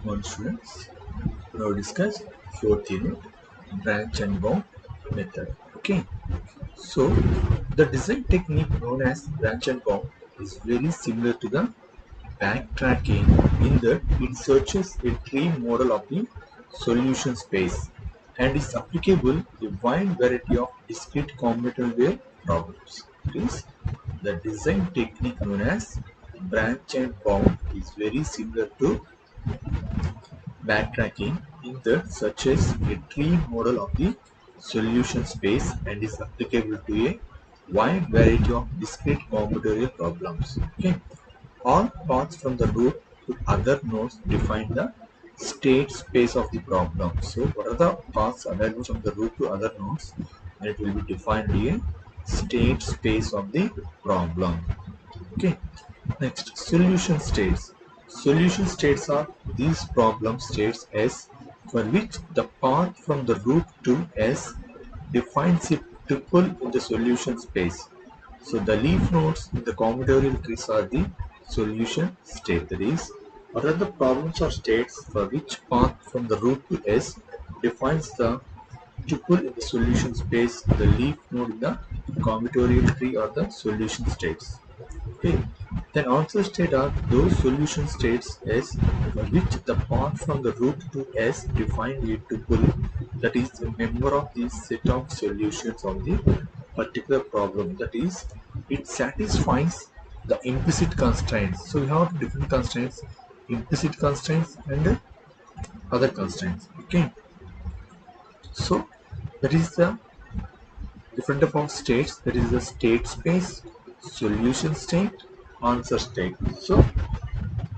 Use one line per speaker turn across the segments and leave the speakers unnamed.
Good morning, students. Now discuss fourth unit, branch and bound method. Okay. So the design technique known as branch and bound is very similar to the backtracking in that it searches a tree model of the solution space and is applicable to a wide variety of discrete combinatorial problems. Please, the design technique known as branch and bound is very similar to backtracking in that searches a tree model of the solution space and is applicable to a wide variety of discrete combinatorial problems. Okay. All paths from the root to other nodes define the state space of the problem. So what are the paths available from the root to other nodes? And it will be defined a state space of the problem. Okay. Next, solution states. Solution states are these problem states S for which the path from the root to S defines a tuple in the solution space. So the leaf nodes in the combinatorial trees are the solution state. That is, what are the problems or states for which path from the root to S defines the tuple in the solution space, the leaf node in the combinatorial tree are the solution states. Okay. Then answer state are those solution states S for which the path from the root to S define a tuple that is a member of the set of solutions of the particular problem. That is, it satisfies the implicit constraints. So we have different constraints, implicit constraints and other constraints. Okay. So that is the different type of states. That is the state space, solution state, answer state. So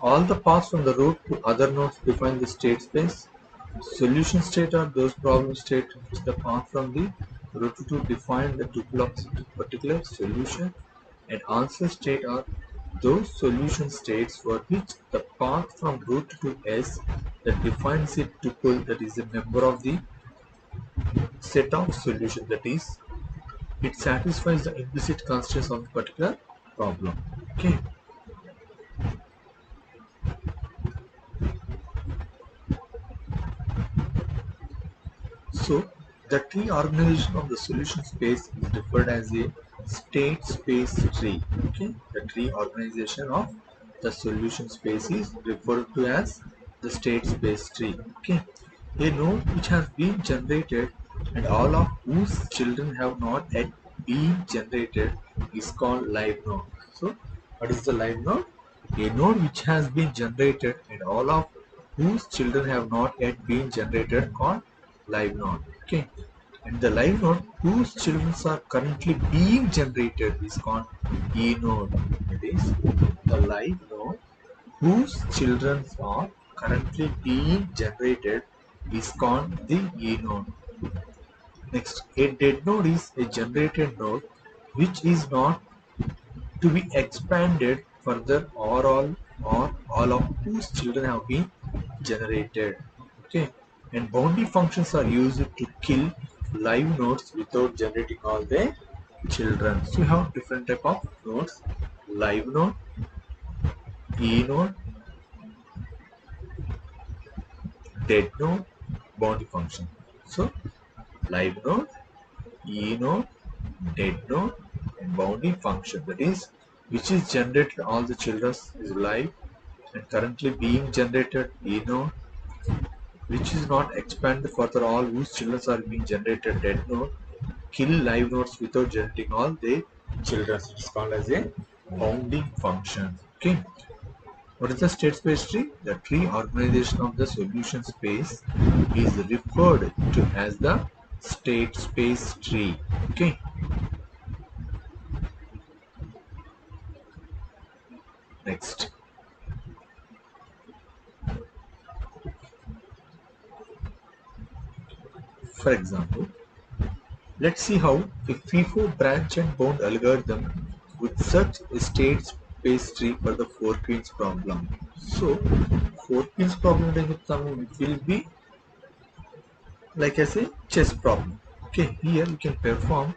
all the paths from the root to other nodes define the state space. Solution state are those problem states which the path from the root to define the tuple of particular solution, and answer state are those solution states for which the path from root to S that defines a tuple that is a member of the set of solutions. That is, it satisfies the implicit constraints of the particular problem. Okay. So the tree organization of the solution space is referred as a state space tree. Okay. The tree organization of the solution space is referred to as the state space tree. Okay. A node which has been generated and all of whose children have not yet been generated is called live node. So what is the live node? A node which has been generated and all of whose children have not yet been generated called live node. Okay. And the live node whose children are currently being generated is called E node. That is, the live node whose children are currently being generated is called the E node. Next, a dead node is a generated node which is not to be expanded further or all of whose children have been generated. Okay, and boundary functions are used to kill live nodes without generating all their children. So we have different type of nodes: live node, E node, dead node, boundary function. So live node, E node, dead node, and bounding function, that is which is generated all the children is live and currently being generated E node, which is not expanded further all whose children are being generated dead node, kill live nodes without generating all their children. It's called as a bounding function. Okay. What is the state space tree? The tree organization of the solution space is referred to as the state space tree. Okay. Next. For example, let's see how a FIFO branch and bound algorithm with such a state space tree for the 4 queens problem. So 4 queens problem will be like as a chess problem. Okay, here you can perform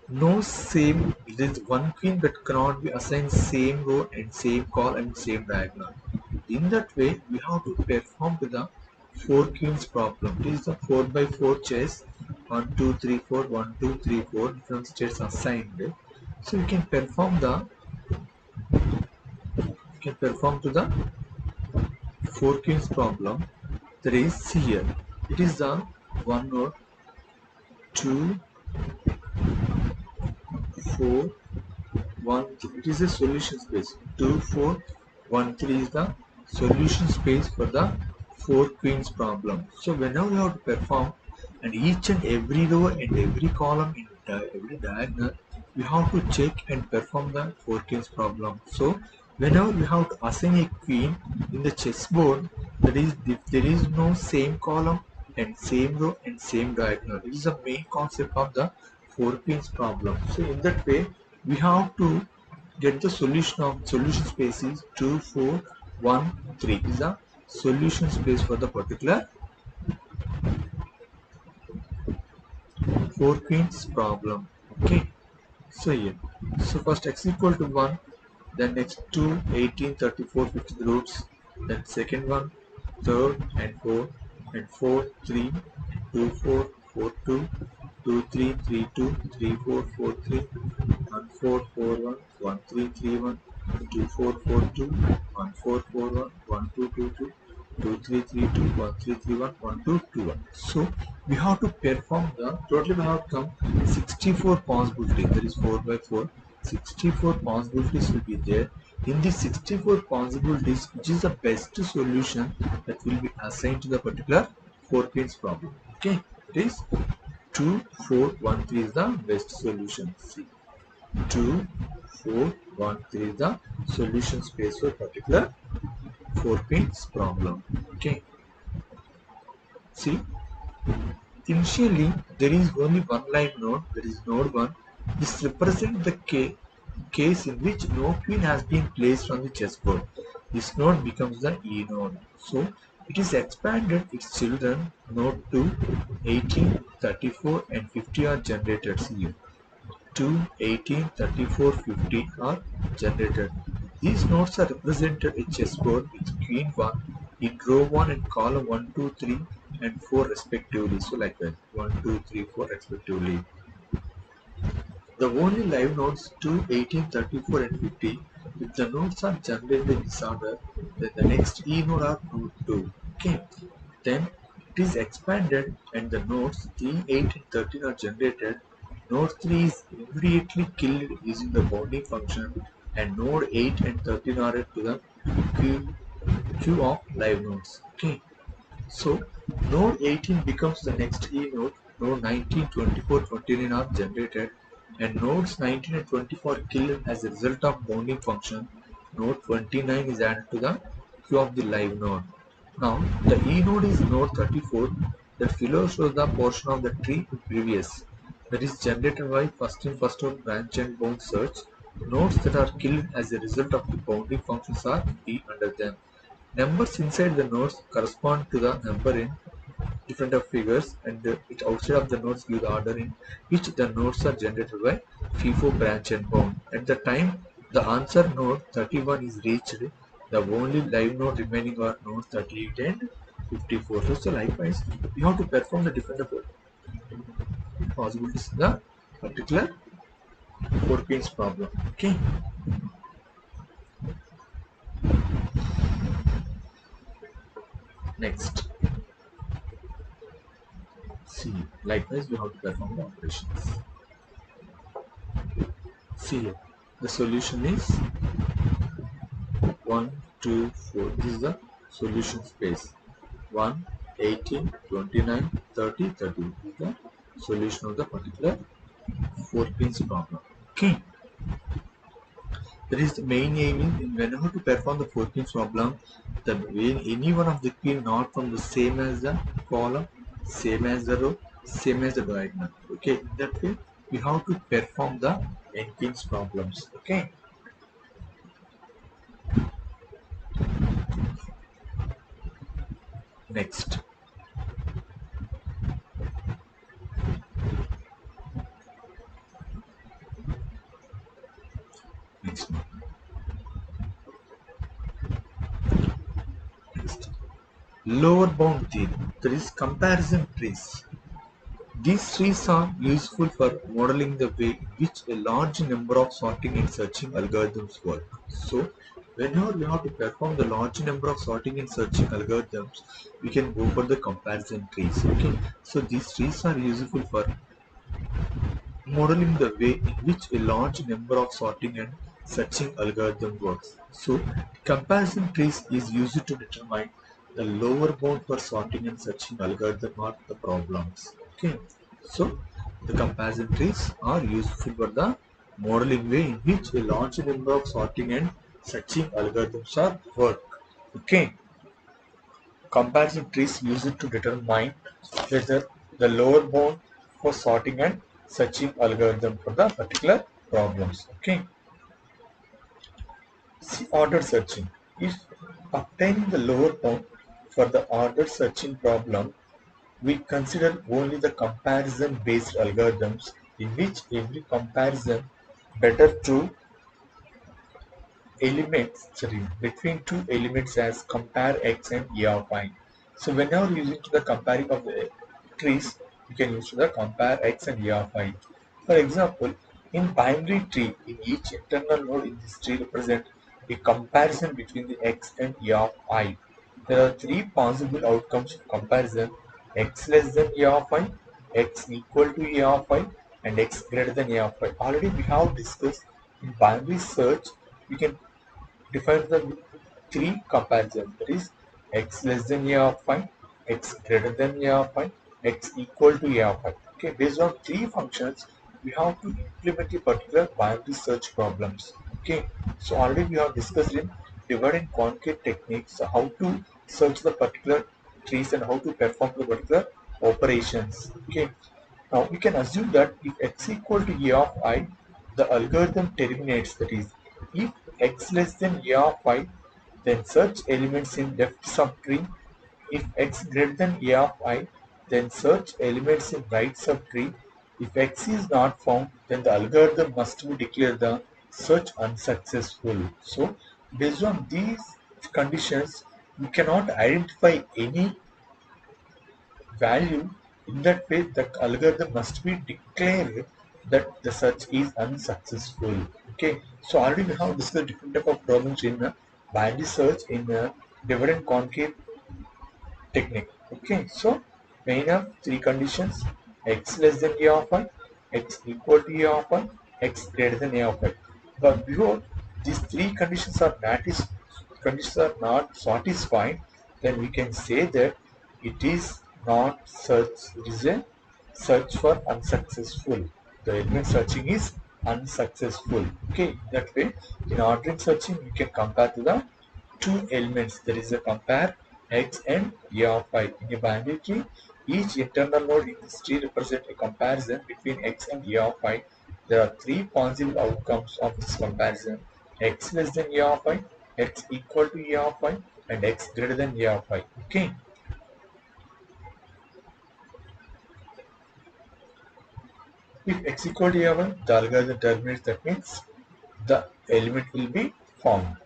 no same, there is one queen that cannot be assigned same row and same call and same diagonal. in that way we have to perform to the 4 queens problem. It is the 4 by 4 chess. 1 2 3 4 1 2 3 4 different states assigned. So you can perform to the 4 queens problem. There is, see here, it is the one node 2 4 1 3. It is a solution space. 2 4 1 3 is the solution space for the 4 queens problem. So whenever you have to perform, and each and every row and every column in every diagonal, we have to check and perform the 4 queens problem. So whenever we have to assign a queen in the chessboard, that is, if there is no same column and same row and same diagonal, it is the main concept of the 4 queens problem. So in that way, we have to get the solution space is 2 4 1 3 is the solution space for the particular 4 queens problem. Okay, so here, so first x equal to 1, then next 2 18 34 50 the roots, then second one, third and 4, and 4 3 2 4 4 2 2 3 3 2 3 4 4 3 1 4 4 1 1 3 3 1 2 4 4 2 1 4 4 1 1 2 2 2 2 3 3 2 1 3 3 1 1 2 2 1. So we have to perform the totally we have come 64 possibilities. There is 4 by 4. 64 possibilities will be there. In these 64 possibilities, which is the best solution that will be assigned to the particular 4 queens problem. Okay, it is 2 4 1 3 is the best solution. See, 2 4 1 3 is the solution space for particular 4 queens problem. Okay, see, initially there is only one live node, that is node 1. This represents the case in which no queen has been placed on the chessboard. This node becomes the E node. So it is expanded, its children node 2, 18, 34 and 50 are generated here. 2, 18, 34, 50 are generated. These nodes are represented in chessboard with queen 1 in row 1 and column 1, 2, 3 and 4 respectively. So like that, 1, 2, 3, 4 respectively. The only live nodes 2, 18, 34 and 50. If the nodes are generated in this order, then the next E node are node 2. Okay. Then it is expanded and the nodes 3, 8 and 13 are generated. Node 3 is immediately killed using the bounding function, and node 8 and 13 are added to the queue of live nodes. Okay. So node 18 becomes the next E node. Node 19, 24, 29 are generated, and nodes 19 and 24 are killed as a result of bounding function. Node 29 is added to the queue of the live node. Now the E node is node 34. That below shows the portion of the tree previous, that is generated by first in first out branch and bound search. Nodes that are killed as a result of the bounding functions are E under them. Numbers inside the nodes correspond to the number in different of figures, and it outside of the nodes give the order in which the nodes are generated by FIFO branch and bound. At the time the answer node 31 is reached, the only live node remaining are nodes 38 and 54. So likewise, we have to perform the different possibilities in the particular 4 queens problem. Okay. Next, see, likewise we have to perform the operations. See here, the solution is 1, 2, 4. This is the solution space. 1, 18, 29, 30, 30. This is the solution of the particular 4 queens problem. Okay. That is the main aim in whenever to perform the 4 queens problem, the any one of the queen not from the same as the column, same as the row, same as the diagonal. Okay, in that way we have to perform the n-queens problems. Okay. Next, next. Lower bound theory, that is comparison trees. These trees are useful for modeling the way in which a large number of sorting and searching algorithms work. So, whenever we have to perform the large number of sorting and searching algorithms, we can go for the comparison trees. Okay, so these trees are useful for modeling the way in which a large number of sorting and searching algorithm works. So, comparison trees is used to determine the lower bound for sorting and searching algorithm or the problems. Okay, so the comparison trees are useful for the modeling way in which a large number of sorting and searching algorithms are work. Okay, comparison trees used to determine whether the lower bound for sorting and searching algorithm for the particular problems. Okay, see ordered searching. If obtaining the lower bound for the ordered searching problem, we consider only the comparison based algorithms in which every comparison better two elements, sorry, between two elements as compare x and e of I. So whenever using to the comparing of the trees, you can use to the compare x and e of I. For example, in binary tree, in each internal node in this tree represent a comparison between the x and e of I. There are three possible outcomes of comparison: x less than e of I, x equal to e of I, and x greater than e of I. Already we have discussed in binary search, we can define the three comparisons, that is x less than a of I, x greater than a of I, x equal to a of I. Okay, based on three functions, we have to implement a particular binary search problems. Okay, so already we have discussed in divide and conquer techniques how to search the particular trees and how to perform the particular operations. Okay, now we can assume that if x equal to a of I, the algorithm terminates, that is, if x less than a of I, then search elements in left subtree. If x greater than a of I, then search elements in right subtree. If x is not found, then the algorithm must be declared the search unsuccessful. So, based on these conditions, we cannot identify any value. In that way, the algorithm must be declared that the search is unsuccessful. Okay, so already we have discussed different type of problems in binary search in divide and conquer technique. Okay, so we have three conditions: x less than a of I, x equal to a of I, x greater than a of I. But before these three conditions are not satisfied, then we can say that it is not search. It is a search for unsuccessful. The element searching is unsuccessful. Okay, that way in ordering searching we can compare to the two elements. There is a compare x and a of I. In a binary tree, each internal node in this tree represents a comparison between x and a of I. There are three possible outcomes of this comparison: x less than a of I, x equal to a of I, and x greater than a of I. Okay. If x equal to a1, the algorithm terminates. That means the element will be found.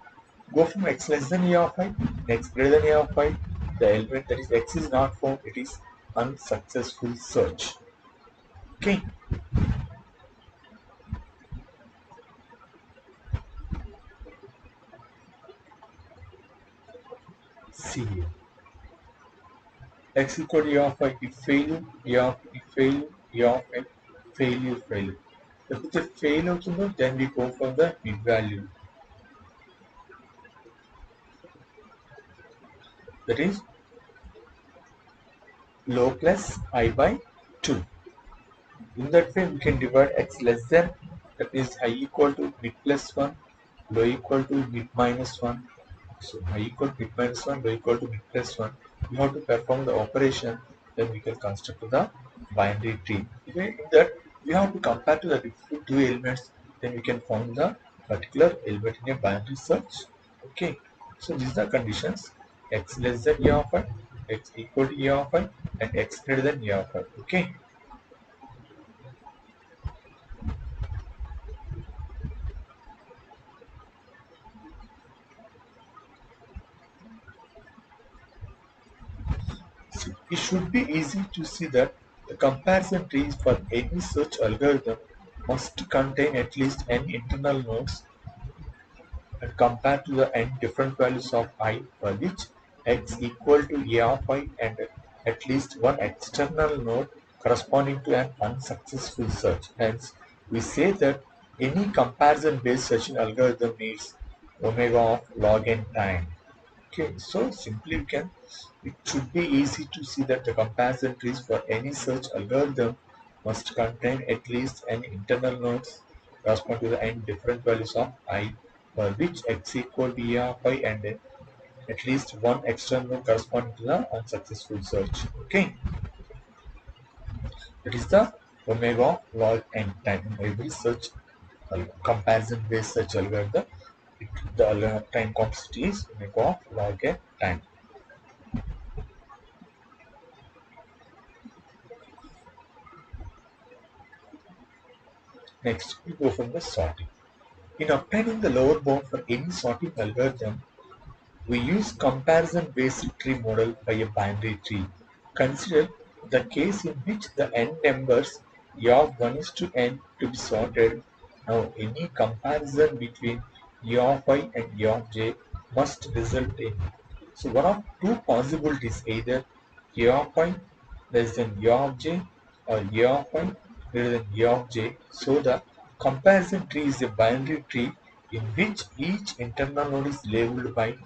Go from x less than a of I, x greater than a of I, the element, that is x is not found, it is unsuccessful search. Okay, see here. X equal to a of I, if failure, a of if failure, a of I, failure, failure. If it's a fail also, then we go for the mid value. That is low plus I by 2. In that way, we can divide x less than, that is high equal to mid plus 1, low equal to mid minus 1. So high equal to mid minus 1, low equal to mid plus 1. We have to perform the operation, then we can construct the binary tree. In that, we have to compare to the different two elements, then we can find the particular element in a binary search. Okay, so these are conditions: x less than a of I, x equal to a of I, and x greater than a of I. Okay. it should be easy to see that the comparison tree for any search algorithm must contain at least n internal nodes and compare to the n different values of I for which x equal to a of I and at least one external node corresponding to an unsuccessful search. Hence, we say that any comparison-based searching algorithm needs omega of log n time. Okay, so simply it should be easy to see that the comparison trees for any search algorithm must contain at least n internal nodes corresponding to the n different values of I for which x equal to a of I and at least one external node corresponding to the unsuccessful search. Okay, that is the omega of log n time in every search comparison based search algorithm. The time complexity is omega of log n time. Next, we go from the sorting. In obtaining the lower bound for any sorting algorithm, we use comparison-based tree model by a binary tree. Consider the case in which the n numbers a of 1 is to n to be sorted. Now, any comparison between a of I and a of j must result in. So, one of two possibilities, either a of I less than a of j or a of I greater than a of j. So, the comparison tree is a binary tree in which each internal node is labeled by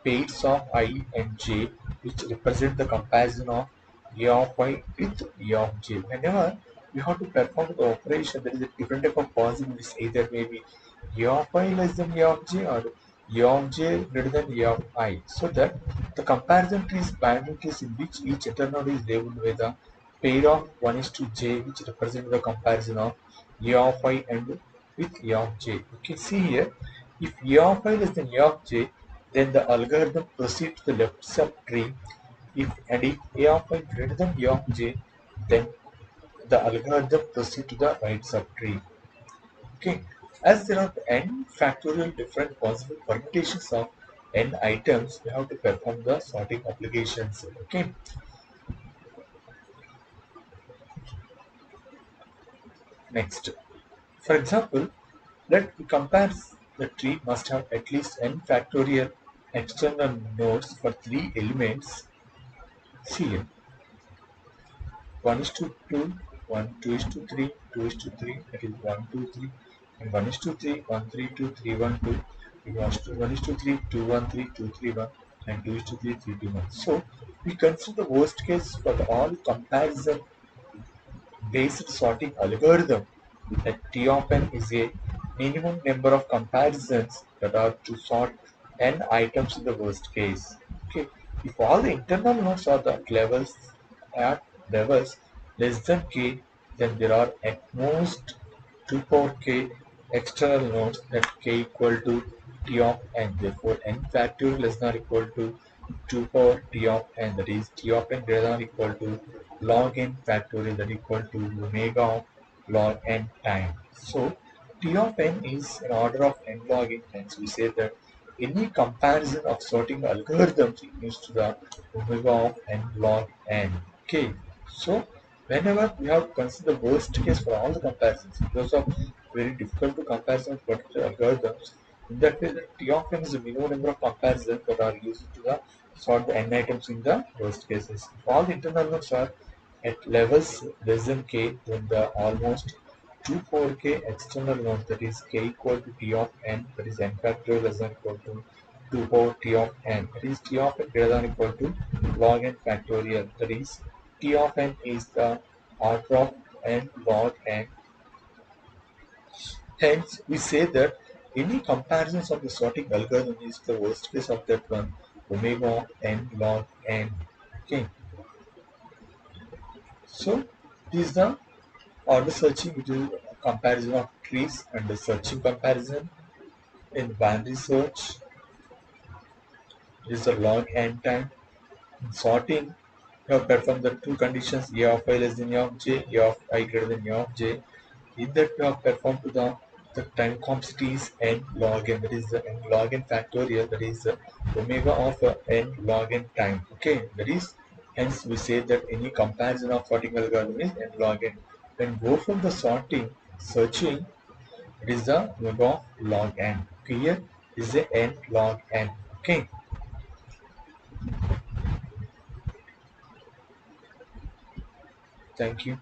pairs of I and j, which represent the comparison of a of I with a of j. Whenever you have to perform the operation, there is a different type of possibilities, either maybe a of I less than a of j or a of j greater than a of I. So that the comparison tree is binary trees in which each internal node is labeled with a pair of 1 is to j, which represent the comparison of a of I and with a of j. You can see here, if a of I less than a of j, then the algorithm proceeds to the left subtree. If a of I greater than a of j, then the algorithm proceeds to the right subtree. Okay, as there are n factorial different possible permutations of n items, we have to perform the sorting applications. Okay, next, for example, let me compare the tree must have at least n factorial external nodes for three elements. See here, 1 is to 2, 1, 2 is to 3, 2 is to 3, that is 1, 2, 3, and 1 is to 3, 1, 3, 2, 3, 1, 2, 1 is to 3, 2, 1, 3, 2, 3, 1, and 2 is to 3, 3, 2, 1. So, we consider the worst case for the all comparison based sorting algorithm that T of n is a minimum number of comparisons that are to sort n items in the worst case. Okay, if all the internal nodes are at levels less than k, then there are at most 2 power k external nodes that k equal to T of n. Therefore, n factorial less than or equal to 2 power T of n, that is T of n greater than or equal to log n factorial that equal to omega of log n time. So T of n is an order of n log n, hence we say that any comparison of sorting algorithms equals to the omega of n log n. Okay, so whenever we have to consider the worst case for all the comparisons, because of very difficult to comparison of particular algorithms, in that way the T of n is the minimum number of comparisons that are used to the sort the n items in the worst cases. If all the internal nodes are at levels less than k, then the almost 2 power k external node, that is k equal to T of n, that is n factorial less than equal to 2 power T of n, that is T of n greater than equal to log n factorial, that is T of n is the order of n log n. Hence, we say that any comparisons of the sorting algorithm is the worst case of that one, omega of n log n. Okay, so this is the order searching, which is a comparison of trees, and the searching comparison in binary search is the log n time. In sorting, you have performed the two conditions a of I less than a of j, a of I greater than a of j. In that you have performed to the time complexity is n log n, that is the n log n factorial, that is omega of n log n time. Okay, that is Hence, we say that any comparison of sorting algorithm is n log n. When go from the sorting, searching, it is the mode of log n. Here is the n log n. Okay. Thank you.